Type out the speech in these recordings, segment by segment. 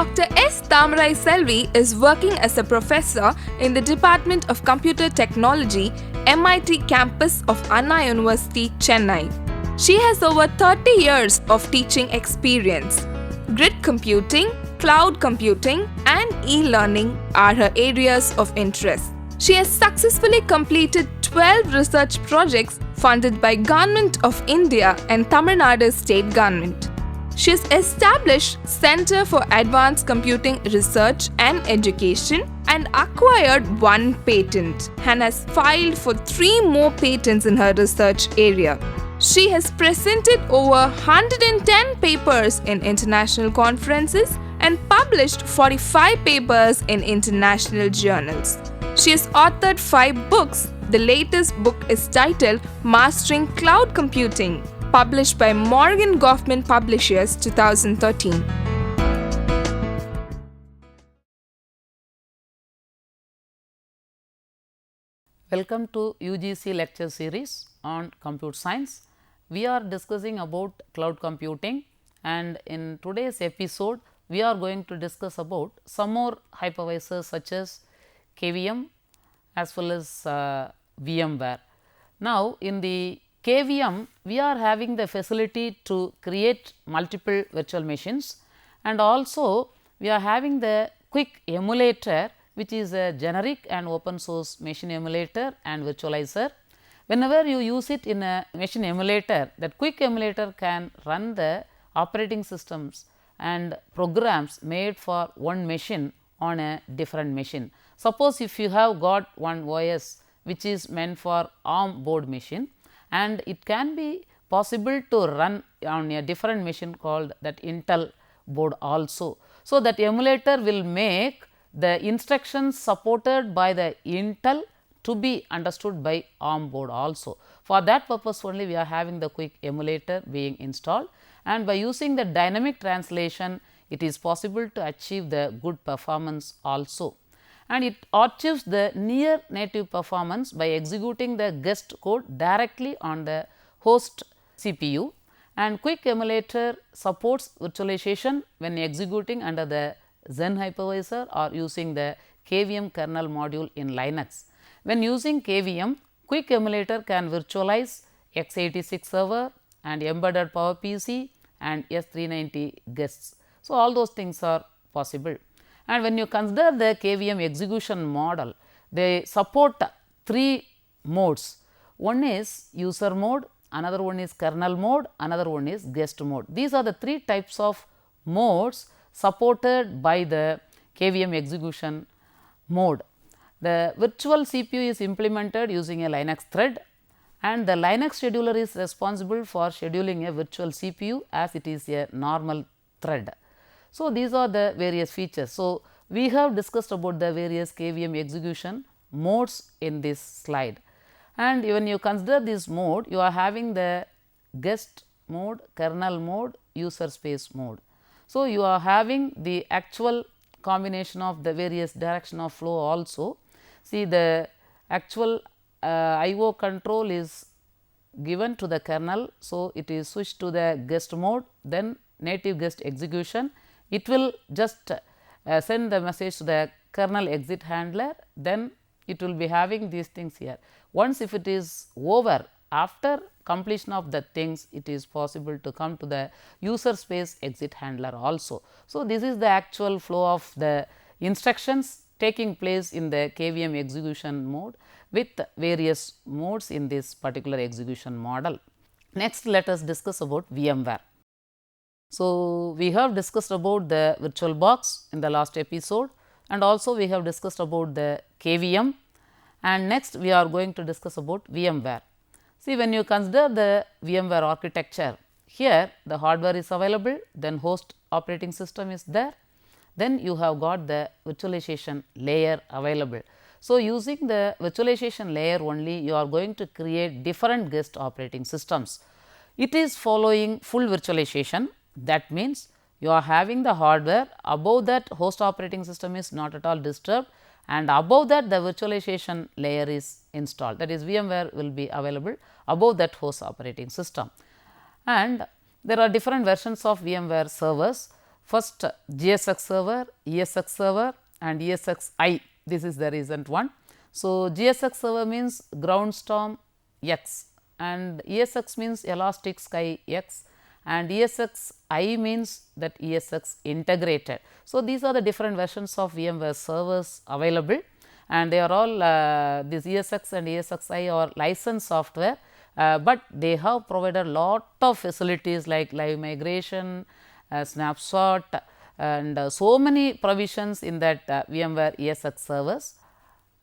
Dr. S. Tamarai Selvi is working as a professor in the Department of Computer Technology, MIT campus of Anna University, Chennai. She has over 30 years of teaching experience. Grid computing, cloud computing, and e-learning are her areas of interest. She has successfully completed 12 research projects funded by Government of India and Tamil Nadu state government. She has established Center for Advanced Computing Research and Education and acquired 1 patent and has filed for 3 more patents in her research area. She has presented over 110 papers in international conferences and published 45 papers in international journals. She has authored 5 books. The latest book is titled Mastering Cloud Computing, published by Morgan Goffman Publishers 2013. Welcome to UGC lecture series on computer science. We are discussing about cloud computing, and in today's episode we are going to discuss about some more hypervisors such as KVM as well as VMware. Now, in the KVM, we are having the facility to create multiple virtual machines, and also we are having the quick emulator, which is a generic and open source machine emulator and virtualizer. Whenever you use it in a machine emulator, that quick emulator can run the operating systems and programs made for one machine on a different machine. Suppose if you have got one OS which is meant for ARM board machine, and it can be possible to run on a different machine called that Intel board also. So, that emulator will make the instructions supported by the Intel to be understood by ARM board also. For that purpose only we are having the quick emulator being installed, and by using the dynamic translation it is possible to achieve the good performance also. And it achieves the near native performance by executing the guest code directly on the host CPU, and quick emulator supports virtualization when executing under the Xen hypervisor or using the KVM kernel module in Linux. When using KVM, quick emulator can virtualize x86 server and embedded PowerPC and S390 guests. So, all those things are possible. And when you consider the KVM execution model, they support 3 modes. One is user mode, another one is kernel mode, another one is guest mode. These are the 3 types of modes supported by the KVM execution mode. The virtual CPU is implemented using a Linux thread, and the Linux scheduler is responsible for scheduling a virtual CPU as it is a normal thread. So, these are the various features. So, we have discussed about the various KVM execution modes in this slide, and when you consider this mode, you are having the guest mode, kernel mode, user space mode. So, you are having the actual combination of the various direction of flow also. See, the actual IO control is given to the kernel. So, it is switched to the guest mode, then native guest execution. It will just send the message to the kernel exit handler, then it will be having these things here. Once if it is over, after completion of the things, it is possible to come to the user space exit handler also. So, this is the actual flow of the instructions taking place in the KVM execution mode with various modes in this particular execution model. Next, let us discuss about VMware. So, we have discussed about the virtual box in the last episode, and also we have discussed about the KVM, and next we are going to discuss about VMware. See, when you consider the VMware architecture, here the hardware is available, then host operating system is there, then you have got the virtualization layer available. So, using the virtualization layer only, you are going to create different guest operating systems. It is following full virtualization. That means, you are having the hardware, above that host operating system is not at all disturbed, and above that the virtualization layer is installed, that is VMware will be available above that host operating system. And there are different versions of VMware servers. First GSX server, ESX server and ESXi, this is the recent one. So, GSX server means ground storm X and ESX means elastic sky X and ESXi means that ESX integrated. So, these are the different versions of VMware servers available and they are all this ESX and ESXi are licensed software, but they have provided lot of facilities like live migration, snapshot and so many provisions in that VMware ESX servers.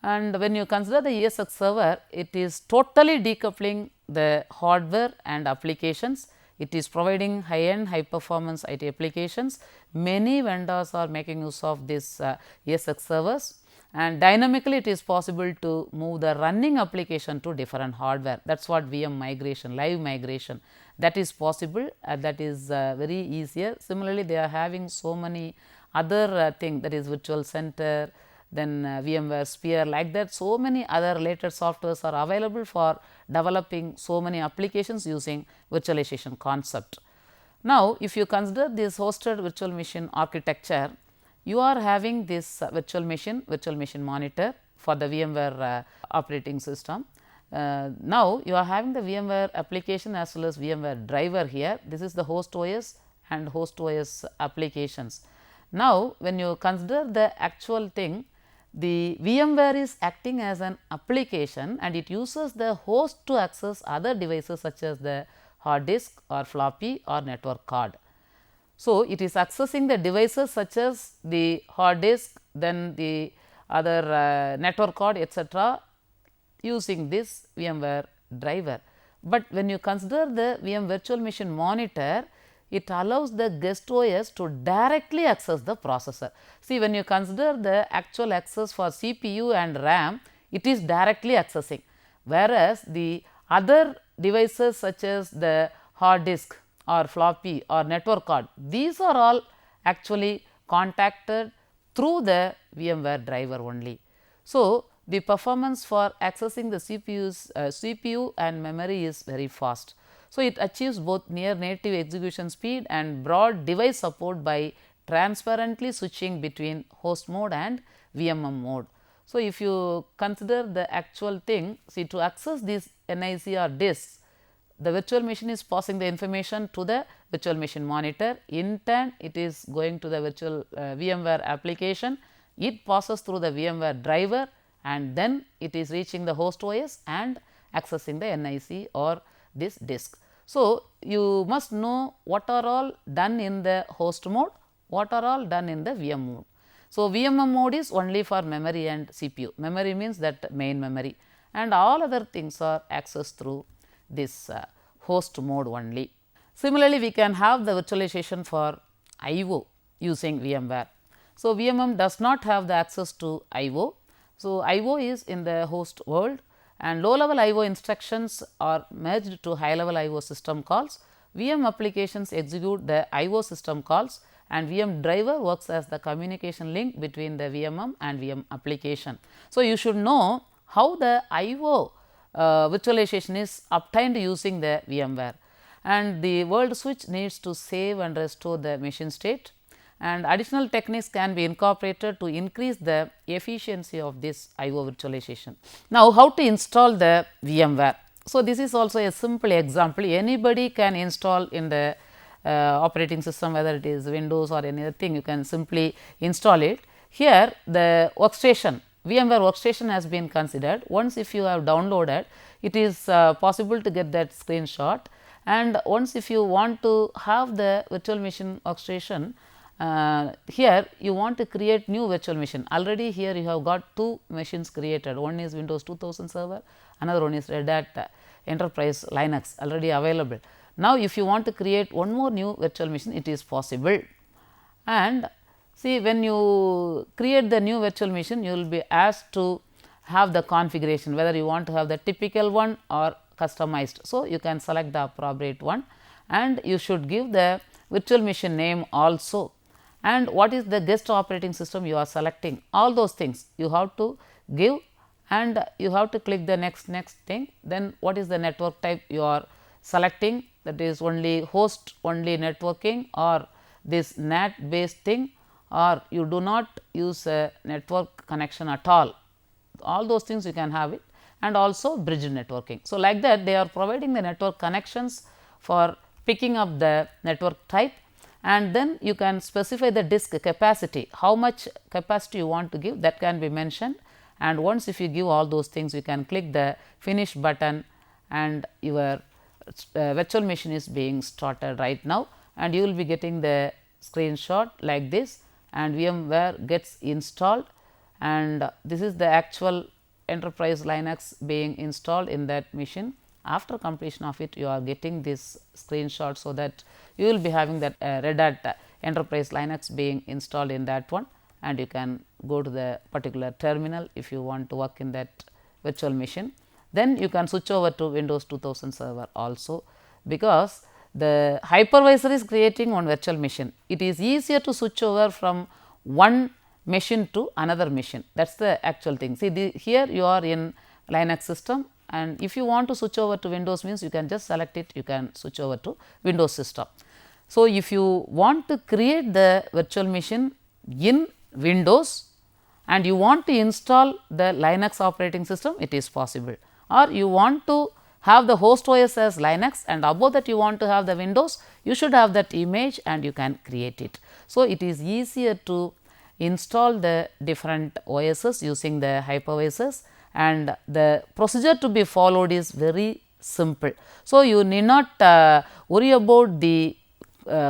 And when you consider the ESX server, it is totally decoupling the hardware and applications. It is providing high end high performance IT applications. Many vendors are making use of this ESX servers and dynamically it is possible to move the running application to different hardware. That is what VM migration, live migration, that is possible, that is very easier. Similarly, they are having so many other things, that is virtual center, then VMware Sphere, like that so many other related softwares are available for developing so many applications using virtualization concept. Now, if you consider this hosted virtual machine architecture, you are having this virtual machine monitor for the VMware operating system. Now, you are having the VMware application as well as VMware driver here. This is the host OS and host OS applications. Now, when you consider the actual thing, the VMware is acting as an application and it uses the host to access other devices such as the hard disk or floppy or network card. So, it is accessing the devices such as the hard disk, then the other network card etcetera using this VMware driver. But when you consider the VM virtual machine monitor, it allows the guest OS to directly access the processor. See, when you consider the actual access for CPU and RAM, it is directly accessing, whereas the other devices such as the hard disk or floppy or network card, these are all actually contacted through the VMware driver only. So, the performance for accessing the CPU and memory is very fast. So, it achieves both near native execution speed and broad device support by transparently switching between host mode and VMM mode. So, if you consider the actual thing, see, to access these NIC or disks, the virtual machine is passing the information to the virtual machine monitor. In turn, it is going to the virtual VMware application. It passes through the VMware driver and then it is reaching the host OS and accessing the NIC or this disk. So, you must know what are all done in the host mode, what are all done in the VM mode. So, VMM mode is only for memory and CPU. Memory means that main memory and all other things are accessed through this host mode only. Similarly, we can have the virtualization for IO using VMware. So, VMM does not have the access to IO. So, IO is in the host world and low level IO instructions are merged to high level IO system calls. VM applications execute the IO system calls and VM driver works as the communication link between the VMM and VM application. So, you should know how the IO virtualization is obtained using the VMware, and the world switch needs to save and restore the machine state, and additional techniques can be incorporated to increase the efficiency of this IO virtualization. Now, how to install the VMware? So, this is also a simple example. Anybody can install in the operating system, whether it is Windows or any other thing, you can simply install it. Here the workstation, VMware workstation has been considered. Once if you have downloaded, it is possible to get that screenshot, and once if you want to have the virtual machine workstation, here you want to create new virtual machine. Already here you have got two machines created, one is Windows 2000 server, another one is Red Hat Enterprise Linux already available. Now, if you want to create one more new virtual machine, it is possible. And see, when you create the new virtual machine, you will be asked to have the configuration, whether you want to have the typical one or customized. So, you can select the appropriate one, and you should give the virtual machine name also, and what is the guest operating system you are selecting, all those things you have to give, and you have to click the next thing. Then what is the network type you are selecting, that is only host only networking or this NAT based thing, or you do not use a network connection at all those things you can have it, and also bridge networking. So, like that they are providing the network connections for picking up the network type, and then you can specify the disk capacity, how much capacity you want to give, that can be mentioned. And once if you give all those things, you can click the finish button, and your virtual machine is being started right now, and you will be getting the screenshot like this, and VMware gets installed, and this is the actual enterprise Linux being installed in that machine. After completion of it, you are getting this screenshot, so that you will be having that Red Hat enterprise Linux being installed in that one, and you can go to the particular terminal if you want to work in that virtual machine. Then you can switch over to Windows 2000 server also, because the hypervisor is creating one virtual machine. It is easier to switch over from one machine to another machine, that is the actual thing. See, here you are in Linux system, and if you want to switch over to Windows means you can just select it, you can switch over to Windows system. So, if you want to create the virtual machine in Windows and you want to install the Linux operating system, it is possible, or you want to have the host OS as Linux and above that you want to have the Windows, you should have that image and you can create it. So, it is easier to install the different OSs using the hypervisors, and the procedure to be followed is very simple. So, you need not worry about the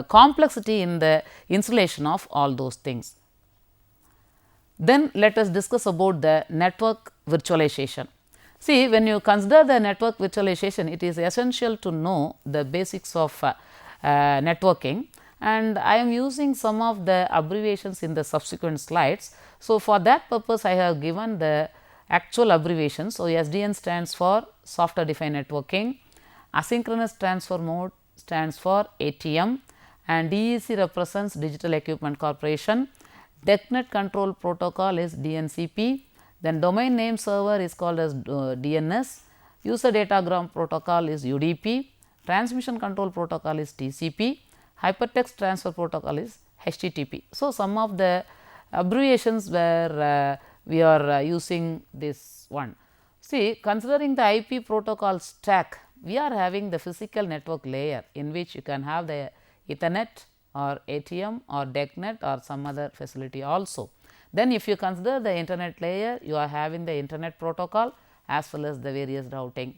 complexity in the installation of all those things. Then let us discuss about the network virtualization. See, when you consider the network virtualization, it is essential to know the basics of networking, and I am using some of the abbreviations in the subsequent slides. So, for that purpose I have given the actual abbreviations. So, SDN stands for software defined networking, asynchronous transfer mode stands for ATM, and DEC represents Digital Equipment Corporation. DECnet control protocol is DNCP, then domain name server is called as DNS, user datagram protocol is UDP, transmission control protocol is TCP, hypertext transfer protocol is HTTP. So, some of the abbreviations where we are using this one. See, considering the IP protocol stack, we are having the physical network layer in which you can have the Ethernet or ATM or DECnet or some other facility also. Then if you consider the internet layer, you are having the internet protocol as well as the various routing.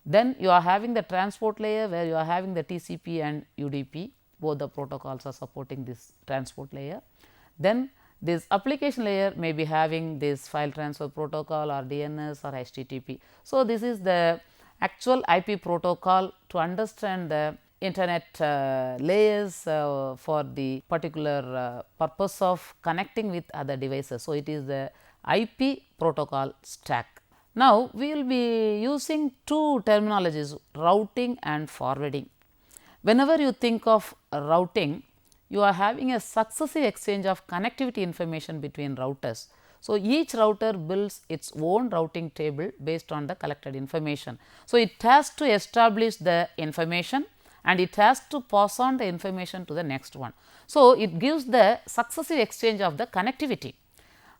Then you are having the transport layer where you are having the TCP and UDP, both the protocols are supporting this transport layer. Then this application layer may be having this file transfer protocol or DNS or HTTP. So, this is the actual IP protocol to understand the internet layers for the particular purpose of connecting with other devices. So, it is the IP protocol stack. Now, we will be using two terminologies, routing and forwarding. Whenever you think of routing, you are having a successive exchange of connectivity information between routers. So, each router builds its own routing table based on the collected information. So, it has to establish the information and it has to pass on the information to the next one. So, it gives the successive exchange of the connectivity.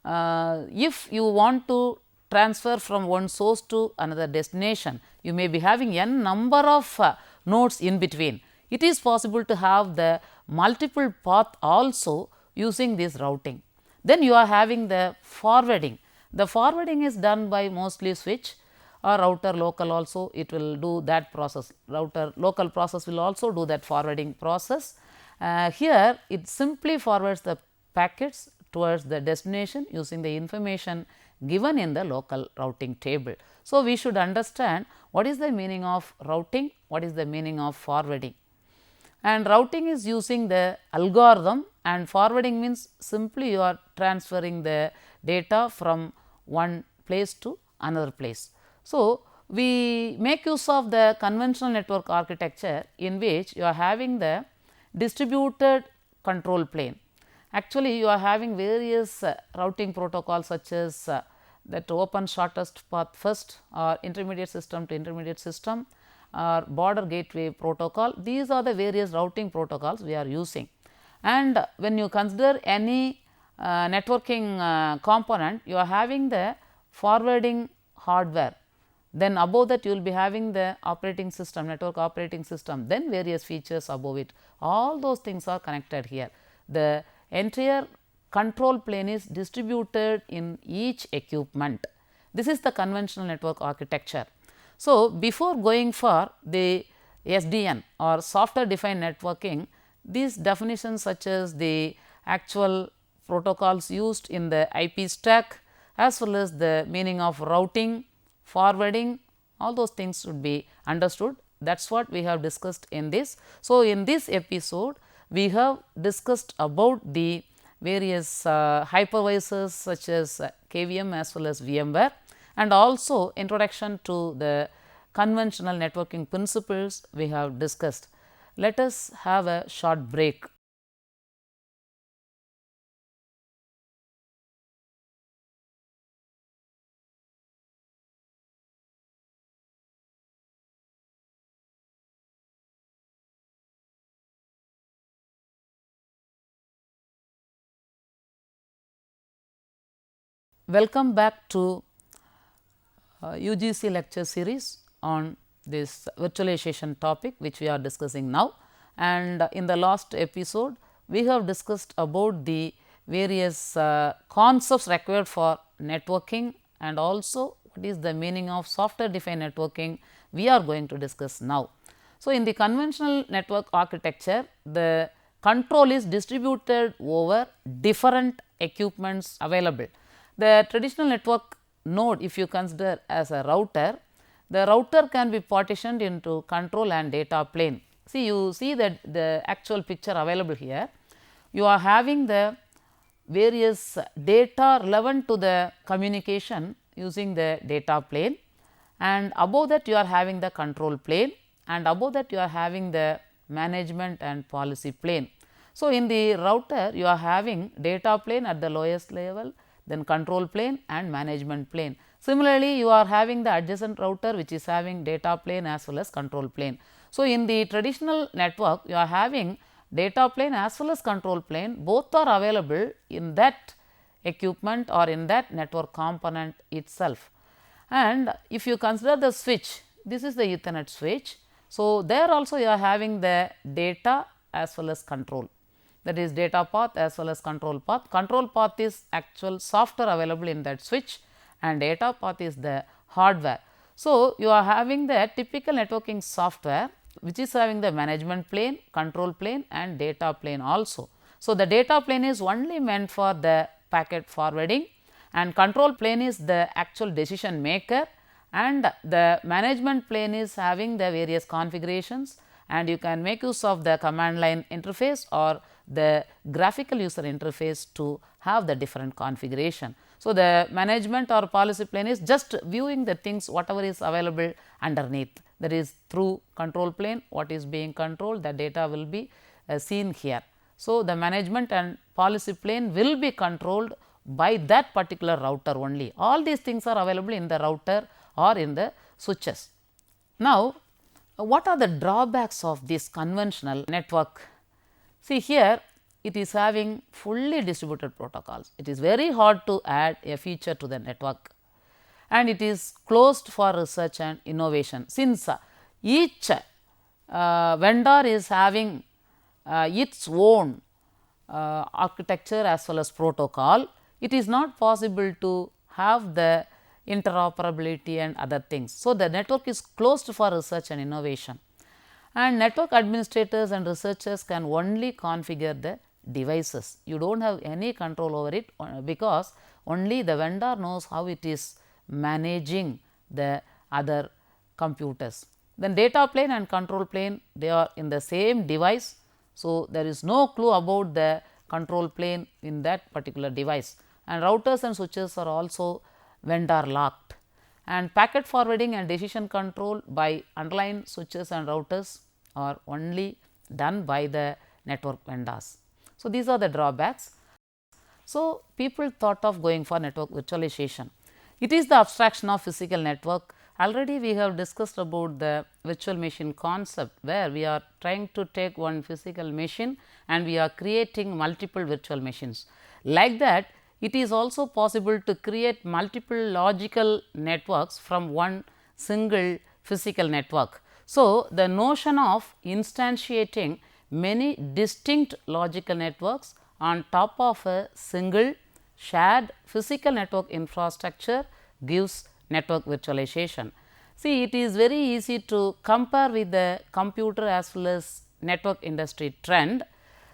If you want to transfer from one source to another destination, you may be having n number of nodes in between. It is possible to have the multiple path also using this routing. Then you are having the forwarding. The forwarding is done by mostly switch or router local also, it will do that process. Router local process will also do that forwarding process. Here it simply forwards the packets towards the destination using the information given in the local routing table. So, we should understand what is the meaning of routing, what is the meaning of forwarding. And routing is using the algorithm and forwarding means simply you are transferring the data from one place to another place. So, we make use of the conventional network architecture in which you are having the distributed control plane. Actually, you are having various routing protocols such as that open shortest path first or intermediate system to intermediate system or border gateway protocol. These are the various routing protocols we are using. And when you consider any networking component, you are having the forwarding hardware, then above that you will be having the operating system, network operating system, then various features above it. All those things are connected here. The entire control plane is distributed in each equipment. This is the conventional network architecture. So, before going for the SDN or software defined networking, these definitions such as the actual protocols used in the IP stack as well as the meaning of routing, forwarding, all those things should be understood. That is what we have discussed in this. So, in this episode we have discussed about the various hypervisors such as KVM as well as VMware, and also introduction to the conventional networking principles we have discussed. Let us have a short break. Welcome back to UGC lecture series on this virtualization topic which we are discussing now. And in the last episode we have discussed about the various concepts required for networking, and also what is the meaning of software defined networking we are going to discuss now. So, in the conventional network architecture, the control is distributed over different equipments available. The traditional network node, if you consider as a router, the router can be partitioned into control and data plane. See, you see that the actual picture available here, you are having the various data relevant to the communication using the data plane, and above that you are having the control plane, and above that you are having the management and policy plane. So, in the router you are having data plane at the lowest level, then control plane and management plane. Similarly, you are having the adjacent router which is having data plane as well as control plane. So, in the traditional network you are having data plane as well as control plane, both are available in that equipment or in that network component itself. And if you consider the switch, this is the Ethernet switch. So, there also you are having the data as well as control, that is data path as well as control path. Control path is actual software available in that switch, and data path is the hardware. So, you are having the typical networking software which is having the management plane, control plane and data plane also. So, the data plane is only meant for the packet forwarding, and control plane is the actual decision maker, and the management plane is having the various configurations, and you can make use of the command line interface or the graphical user interface to have the different configuration. So, the management or policy plane is just viewing the things whatever is available underneath, that is through control plane what is being controlled, the data will be seen here. So, the management and policy plane will be controlled by that particular router only. All these things are available in the router or in the switches. Now, what are the drawbacks of this conventional network? See, here it is having fully distributed protocols. It is very hard to add a feature to the network, and it is closed for research and innovation. Since each vendor is having its own architecture as well as protocol, it is not possible to have the interoperability and other things. So, the network is closed for research and innovation, and network administrators and researchers can only configure the devices. You do not have any control over it, because only the vendor knows how it is managing the other computers. Then data plane and control plane, they are in the same device. So, there is no clue about the control plane in that particular device, and routers and switches are also vendor locked, and packet forwarding and decision control by underlying switches and routers are only done by the network vendors. So, these are the drawbacks. So, people thought of going for network virtualization. It is the abstraction of physical network Already we have discussed about the virtual machine concept, where we are trying to take one physical machine and we are creating multiple virtual machines. Like that, it is also possible to create multiple logical networks from one single physical network. So, the notion of instantiating many distinct logical networks on top of a single shared physical network infrastructure gives network virtualization. See, it is very easy to compare with the computer as well as network industry trend.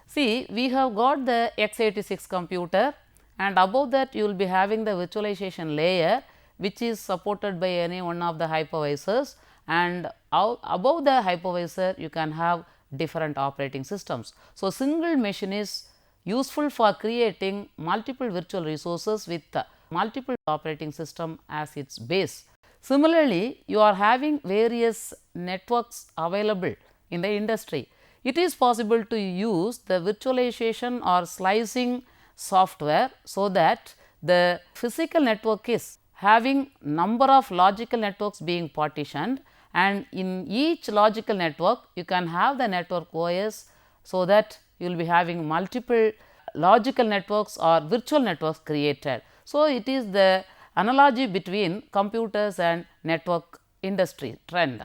See, we have got the x86 computer, and above that you will be having the virtualization layer, which is supported by any one of the hypervisors, and above the hypervisor you can have different operating systems. So, single machine is useful for creating multiple virtual resources with multiple operating system as its base. Similarly, you are having various networks available in the industry. It is possible to use the virtualization or slicing software, so that the physical network is having number of logical networks being partitioned, and in each logical network you can have the network OS, so that you will be having multiple logical networks or virtual networks created. So, it is the analogy between computers and network industry trend.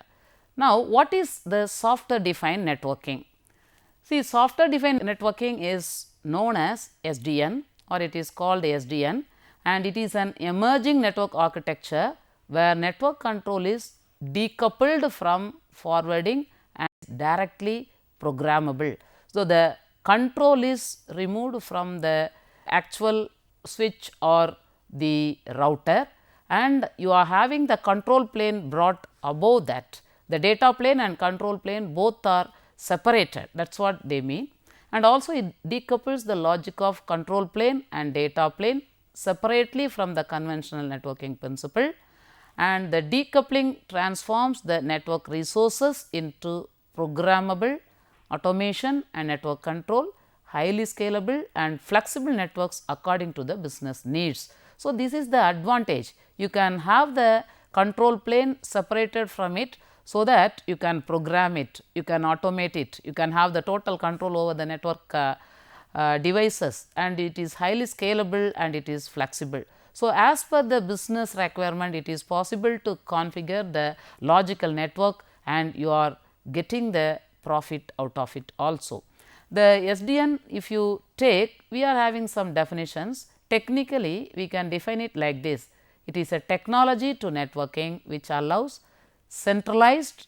Now, what is the software defined networking? See, software defined networking is known as SDN, or it is called SDN, and it is an emerging network architecture where network control is decoupled from forwarding and directly programmable. So, the control is removed from the actual switch or the router, and you are having the control plane brought above that. The data plane and control plane both are separated, that is what they mean, and also it decouples the logic of control plane and data plane separately from the conventional networking principle, and the decoupling transforms the network resources into programmable, automation and network control, highly scalable and flexible networks according to the business needs. So, this is the advantage. You can have the control plane separated from it, so that you can program it, you can automate it, you can have the total control over the network devices, and it is highly scalable and it is flexible. So, as per the business requirement, it is possible to configure the logical network and you are getting the profit out of it also. The SDN, if you take, we are having some definitions. Technically, we can define it like this: it is a technology to networking which allows centralized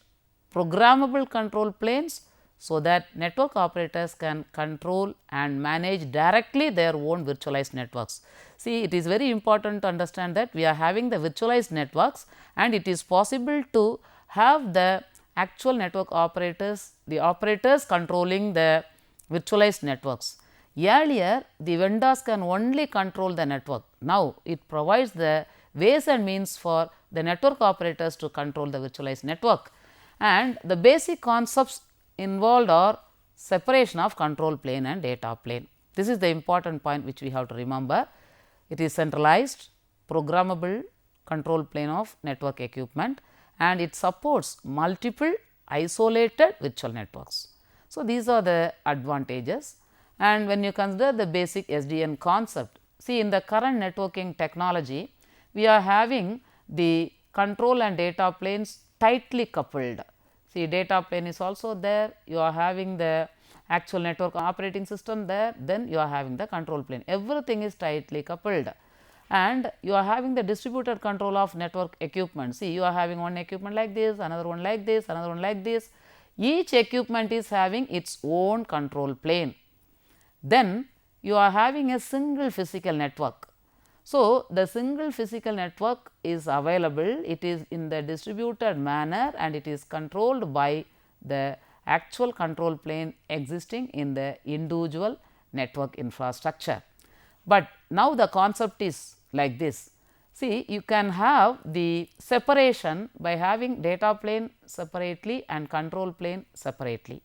programmable control planes, so that network operators can control and manage directly their own virtualized networks. See, it is very important to understand that we are having the virtualized networks, and it is possible to have the actual network operators, the operators controlling the virtualized networks. Earlier, the vendors can only control the network. Now, it provides the ways and means for the network operators to control the virtualized network, and the basic concepts involved are separation of control plane and data plane. This is the important point which we have to remember. It is centralized programmable control plane of network equipment, and it supports multiple isolated virtual networks. So, these are the advantages, and when you consider the basic SDN concept, see, in the current networking technology, we are having the control and data planes tightly coupled. See, data plane is also there, you are having the actual network operating system there, then you are having the control plane, everything is tightly coupled, and you are having the distributed control of network equipment. See, you are having one equipment like this, another one like this, another one like this, each equipment is having its own control plane. Then you are having a single physical network. So, the single physical network is available, it is in the distributed manner and it is controlled by the actual control plane existing in the individual network infrastructure. But now the concept is like this. See, you can have the separation by having data plane separately and control plane separately.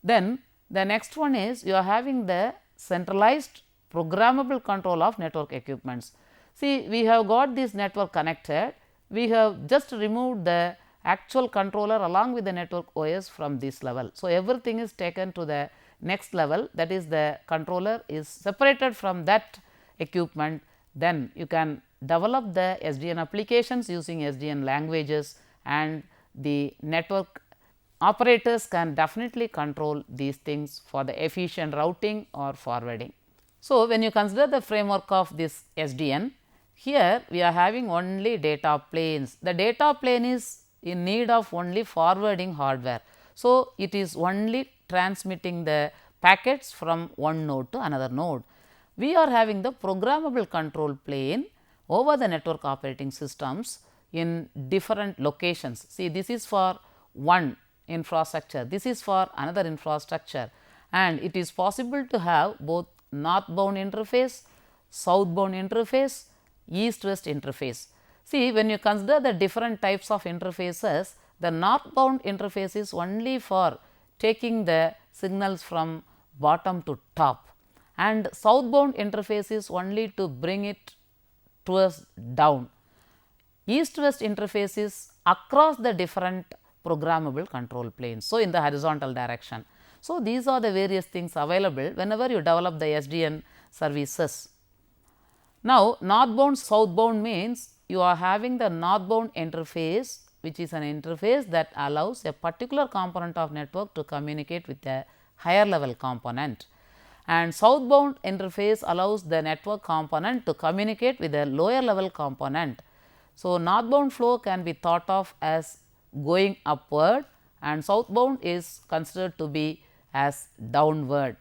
Then the next one is you are having the centralized programmable control of network equipments. See, we have got this network connected, we have just removed the actual controller along with the network OS from this level. So, everything is taken to the next level, that is the controller is separated from that equipment. Then you can develop the SDN applications using SDN languages, and the network operators can definitely control these things for the efficient routing or forwarding. So, when you consider the framework of this SDN, here we are having only data planes. The data plane is in need of only forwarding hardware. So, it is only transmitting the packets from one node to another node. We are having the programmable control plane over the network operating systems in different locations. See, this is for one infrastructure, this is for another infrastructure, and it is possible to have both northbound interface, southbound interface, east west interface. See, when you consider the different types of interfaces, the northbound interface is only for taking the signals from bottom to top, and southbound interface is only to bring it towards down. East west interface is across the different programmable control planes. So, in the horizontal direction. So, these are the various things available whenever you develop the SDN services. Now, northbound southbound means you are having the northbound interface, which is an interface that allows a particular component of network to communicate with a higher level component, and southbound interface allows the network component to communicate with a lower level component. So, northbound flow can be thought of as going upward, and southbound is considered to be as downward.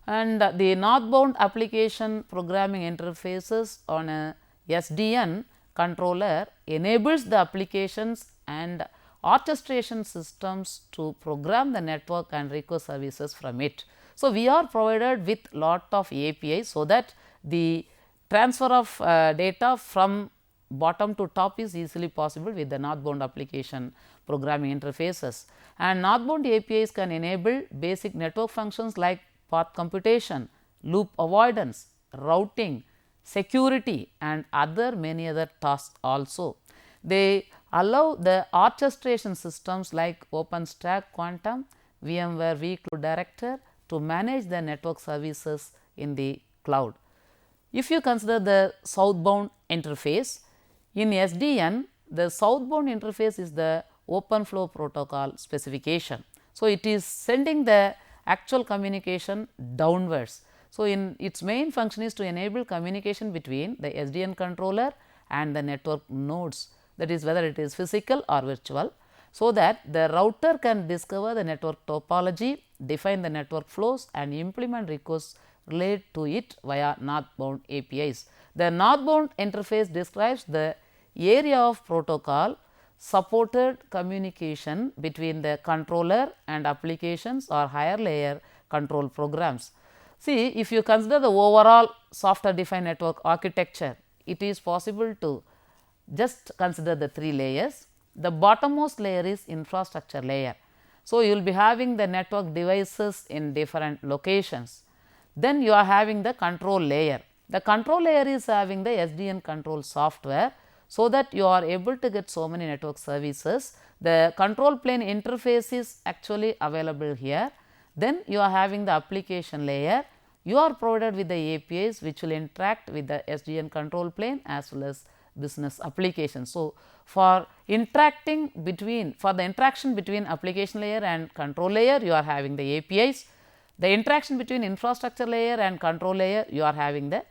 And the northbound application programming interfaces on a SDN controller enables the applications and orchestration systems to program the network and request services from it. So, we are provided with lot of APIs, so that the transfer of data from bottom to top is easily possible with the northbound application programming interfaces. And northbound APIs can enable basic network functions like path computation, loop avoidance, routing, security, and many other tasks also. They allow the orchestration systems like OpenStack Quantum, VMware vCloud Director to manage the network services in the cloud. If you consider the southbound interface, in SDN, the southbound interface is the open flow protocol specification. So, it is sending the actual communication downwards. So, in its main function is to enable communication between the SDN controller and the network nodes, that is whether it is physical or virtual, so that the router can discover the network topology, define the network flows, and implement requests related to it via northbound APIs. The northbound interface describes the area of protocol supported communication between the controller and applications or higher layer control programs. See, if you consider the overall software defined network architecture, it is possible to just consider the 3 layers. The bottommost layer is infrastructure layer. So, you will be having the network devices in different locations. Then you are having the control layer. The control layer is having the SDN control software, so that you are able to get so many network services. The control plane interface is actually available here. Then you are having the application layer. You are provided with the APIs which will interact with the SDN control plane as well as business applications. So, for the interaction between application layer and control layer, you are having the APIs. The interaction between infrastructure layer and control layer, you are having the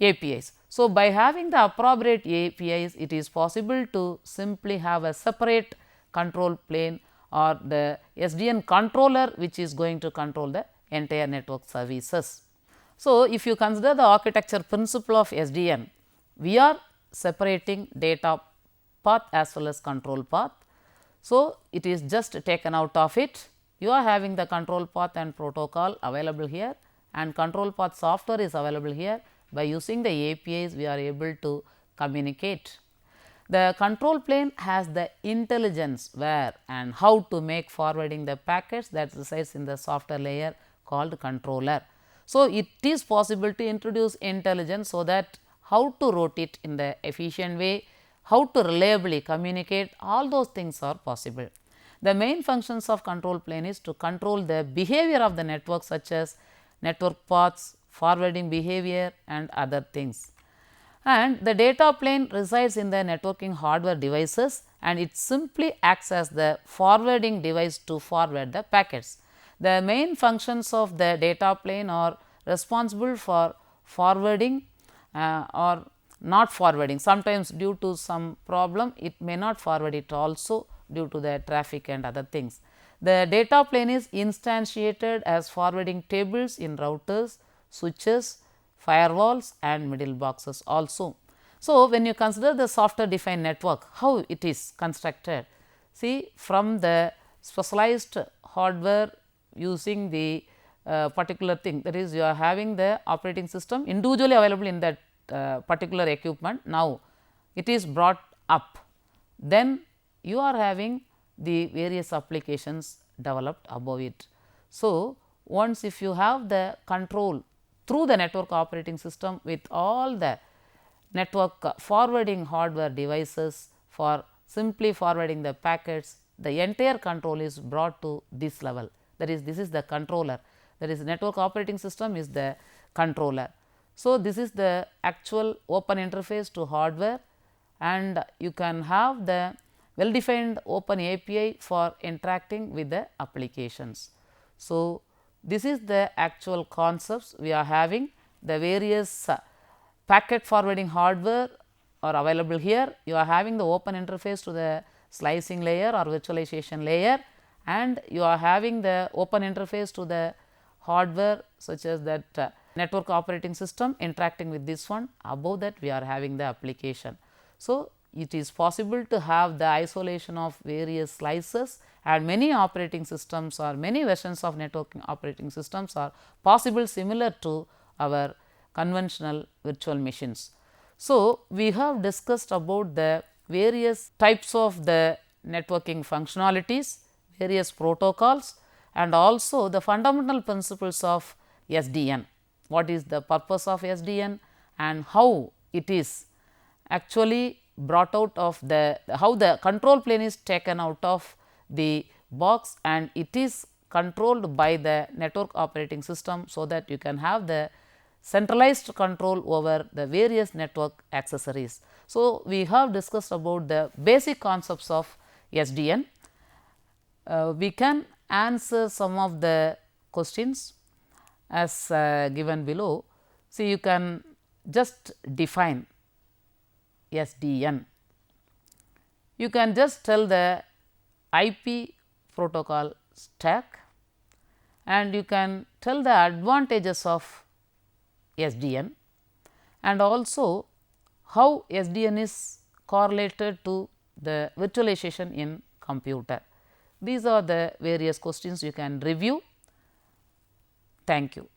APIs. So, by having the appropriate APIs, it is possible to simply have a separate control plane or the SDN controller which is going to control the entire network services. So, if you consider the architecture principle of SDN, we are separating data path as well as control path. So, it is just taken out of it. You are having the control path and protocol available here, and control path software is available here. By using the APIs, we are able to communicate. The control plane has the intelligence where and how to make forwarding the packets that resides in the software layer called controller. So, it is possible to introduce intelligence, so that how to route it in the efficient way, how to reliably communicate, all those things are possible. The main functions of control plane is to control the behavior of the network, such as network paths, forwarding behavior and other things. And the data plane resides in the networking hardware devices, and it simply acts as the forwarding device to forward the packets. The main functions of the data plane are responsible for forwarding or not forwarding. Sometimes due to some problem it may not forward it also due to the traffic and other things. The data plane is instantiated as forwarding tables in routers, switches, firewalls and middle boxes also. So, when you consider the software defined network, how it is constructed? See, from the specialized hardware using the particular thing, that is, you are having the operating system individually available in that particular equipment. Now, it is brought up, then you are having the various applications developed above it. So, once if you have the control through the network operating system with all the network forwarding hardware devices for simply forwarding the packets, the entire control is brought to this level. That is, this is the controller, that is, network operating system is the controller. So, this is the actual open interface to hardware, and you can have the well defined open API for interacting with the applications. So, this is the actual concepts we are having. The various packet forwarding hardware are available here. You are having the open interface to the slicing layer or virtualization layer, and you are having the open interface to the hardware such as that network operating system interacting with this one. Above that we are having the application. So, it is possible to have the isolation of various slices, and many operating systems or many versions of networking operating systems are possible similar to our conventional virtual machines. So, we have discussed about the various types of the networking functionalities, various protocols, and also the fundamental principles of SDN. What is the purpose of SDN and how it is actually brought out of the, how the control plane is taken out of the box and it is controlled by the network operating system, so that you can have the centralized control over the various network accessories. So, we have discussed about the basic concepts of SDN. We can answer some of the questions as given below. See, you can just define SDN. You can just tell the IP protocol stack, and you can tell the advantages of SDN and also how SDN is correlated to the virtualization in computer. These are the various questions you can review. Thank you.